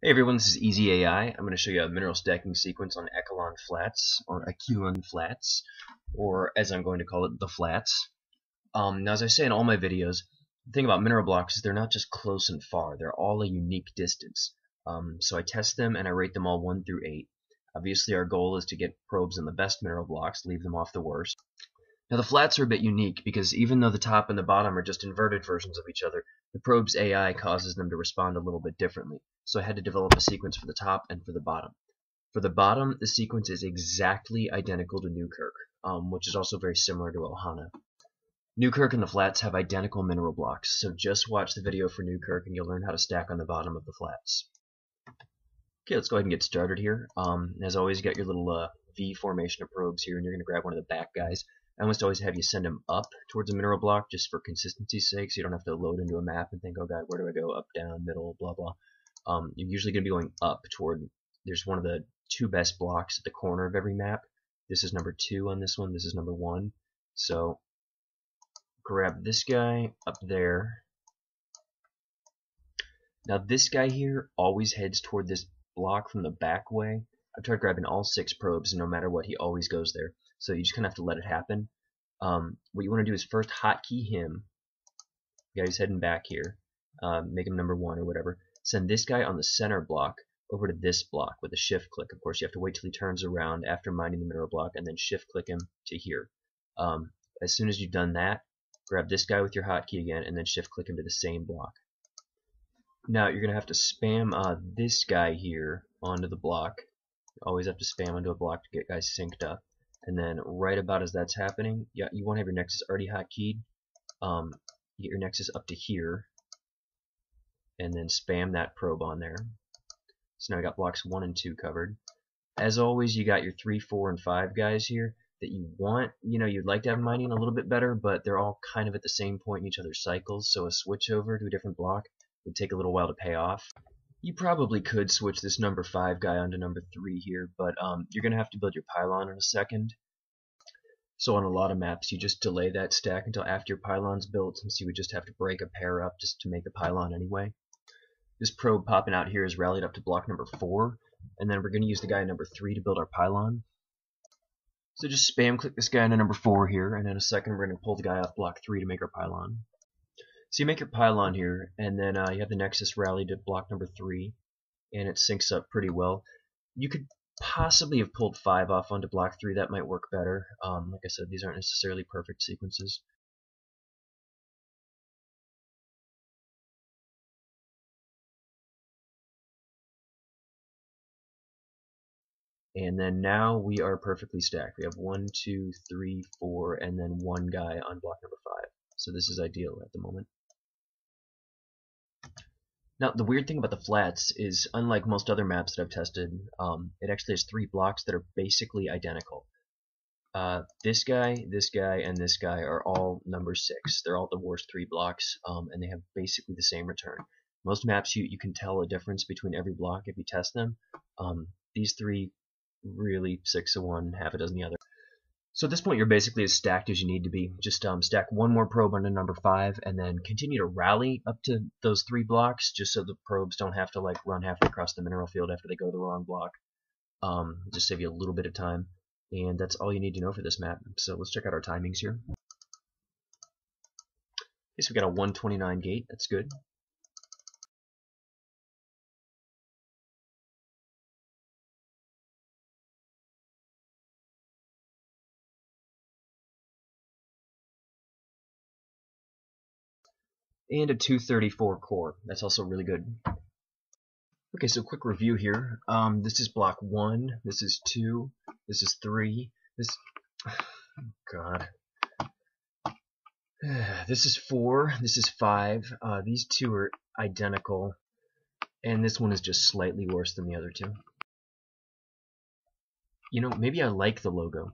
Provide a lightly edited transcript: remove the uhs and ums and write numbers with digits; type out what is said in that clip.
Hey everyone, this is Easy AI. I'm going to show you a mineral stacking sequence on Akilon flats, or Akilon flats, or as I'm going to call it, the flats. Now, as I say in all my videos, the thing about mineral blocks is they're not just close and far, they're all a unique distance. So I test them and I rate them all 1 through 8. Obviously our goal is to get probes in the best mineral blocks, leave them off the worst. Now the flats are a bit unique because even though the top and the bottom are just inverted versions of each other, the probe's AI causes them to respond a little bit differently. So I had to develop a sequence for the top and for the bottom. For the bottom, the sequence is exactly identical to Newkirk, which is also very similar to Ohana. Newkirk and the flats have identical mineral blocks, so just watch the video for Newkirk and you'll learn how to stack on the bottom of the flats. Okay, let's go ahead and get started here. As always, you got your little V formation of probes here, and you're going to grab one of the back guys. I almost always have you send them up towards a mineral block just for consistency's sake, so you don't have to load into a map and think, oh god, where do I go? Up, down, middle, blah, blah. You're usually going to be going up toward, there's one of the 2 best blocks at the corner of every map. This is number 2 on this one, this is number 1. So grab this guy up there. Now this guy here always heads toward this block from the back way. I've tried grabbing all 6 probes, and no matter what, he always goes there. So you just kind of have to let it happen. What you want to do is first hotkey him. The guy who's heading back here. Make him number 1 or whatever. Send this guy on the center block over to this block with a shift click. Of course, you have to wait till he turns around after minding the mineral block, and then shift click him to here. As soon as you've done that, grab this guy with your hotkey again, and then shift click him to the same block. Now you're going to have to spam this guy here onto the block. You always have to spam onto a block to get guys synced up. And then right about as that's happening, you want to have your nexus already hotkeyed. Get your nexus up to here, and then spam that probe on there. So now I got blocks 1 and 2 covered. As always, you got your 3, 4, and 5 guys here that you want. You'd like to have mining a little bit better, but they're all kind of at the same point in each other's cycles. So a switch over to a different block would take a little while to pay off. You probably could switch this number 5 guy onto number 3 here, but you're going to have to build your pylon in a second. So on a lot of maps, you just delay that stack until after your pylon's built, since you would just have to break a pair up just to make the pylon anyway. This probe popping out here is rallied up to block number 4, and then we're going to use the guy number 3 to build our pylon. So just spam click this guy into number 4 here, and in a second we're going to pull the guy off block 3 to make our pylon. So you make your pylon here, and then you have the nexus rallied to block number 3, and it syncs up pretty well. You could possibly have pulled 5 off onto block 3, that might work better. Like I said, these aren't necessarily perfect sequences. And then now we are perfectly stacked. We have 1, 2, 3, 4, and then 1 guy on block number 5. So this is ideal at the moment. Now, the weird thing about the flats is, unlike most other maps that I've tested, it actually has 3 blocks that are basically identical. This guy, and this guy are all number 6. They're all the worst 3 blocks, and they have basically the same return. Most maps, you can tell a difference between every block if you test them. These 3, really 6 of one, half a dozen the other. So at this point, you're basically as stacked as you need to be. Just stack 1 more probe onto number 5, and then continue to rally up to those 3 blocks, just so the probes don't have to run halfway across the mineral field after they go to the wrong block. Just save you a little bit of time, and that's all you need to know for this map. So let's check out our timings here. Okay, so we got a 129 gate. That's good. And a 234 core. That's also really good. Okay, so quick review here. This is block 1, this is 2, this is 3, this... God. This is 4, this is 5, these 2 are identical, and this one is just slightly worse than the other 2. Maybe I like the logo.